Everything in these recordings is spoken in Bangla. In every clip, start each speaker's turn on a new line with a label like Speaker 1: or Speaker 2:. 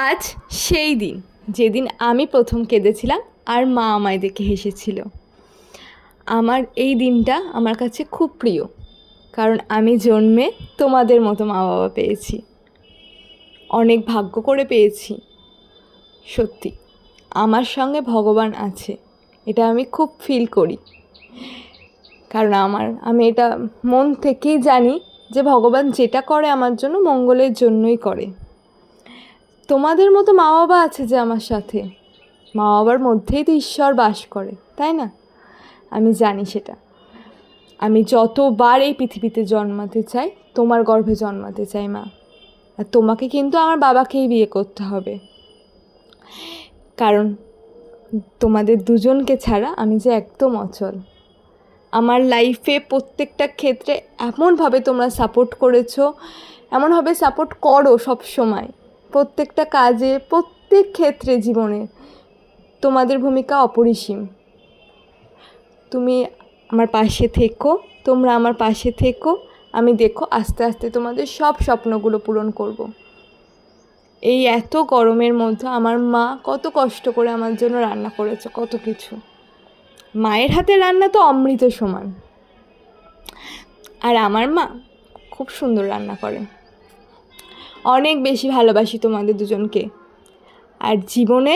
Speaker 1: আজ সেই দিন যেদিন আমি প্রথম কেঁদেছিলাম আর মা আমায় দেখে হেসেছিল। আমার এই দিনটা আমার কাছে খুব প্রিয়, কারণ আমি জন্মে তোমাদের মতো মা বাবা পেয়েছি। অনেক ভাগ্য করে পেয়েছি। সত্যি আমার সঙ্গে ভগবান আছে, এটা আমি খুব ফিল করি। কারণ আমি এটা মন থেকেই জানি যে ভগবান যেটা করে আমার জন্য মঙ্গলের জন্যই করে। তোমাদের মতো মা বাবা আছে যে আমার সাথে, মা বাবার মধ্যেই তো ঈশ্বর বাস করে, তাই না? আমি জানি সেটা। আমি যতবার এই পৃথিবীতে জন্মাতে চাই, তোমার গর্ভে জন্মাতে চাই মা। আর তোমাকে কিন্তু আমার বাবাকেই বিয়ে করতে হবে, কারণ তোমাদের দুজনকে ছাড়া আমি যে একদম অচল। আমার লাইফে প্রত্যেকটা ক্ষেত্রে এমনভাবে তোমরা সাপোর্ট করেছো, এমনভাবে সাপোর্ট করো সব সময়, প্রত্যেকটা কাজে, প্রত্যেক ক্ষেত্রে জীবনে তোমাদের ভূমিকা অপরিসীম। তুমি আমার পাশে থেকো, তোমরা আমার পাশে থেকো। আমি দেখো আস্তে আস্তে তোমাদের সব স্বপ্নগুলো পূরণ করব। এই এত গরমের মধ্যে আমার মা কত কষ্ট করে আমার জন্য রান্না করেছে, কত কিছু। মায়ের হাতের রান্না তো অমৃত সমান। আর আমার মা খুব সুন্দর রান্না করে। অনেক বেশি ভালোবাসি তোমাদের দুজনকে। আর জীবনে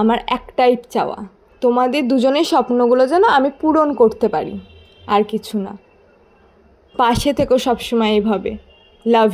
Speaker 1: আমার একটাই চাওয়া, তোমাদের দুজনের স্বপ্নগুলো যেন আমি পূরণ করতে পারি, আর কিছু না। পাশে থেকো সবসময় এইভাবে। Love you.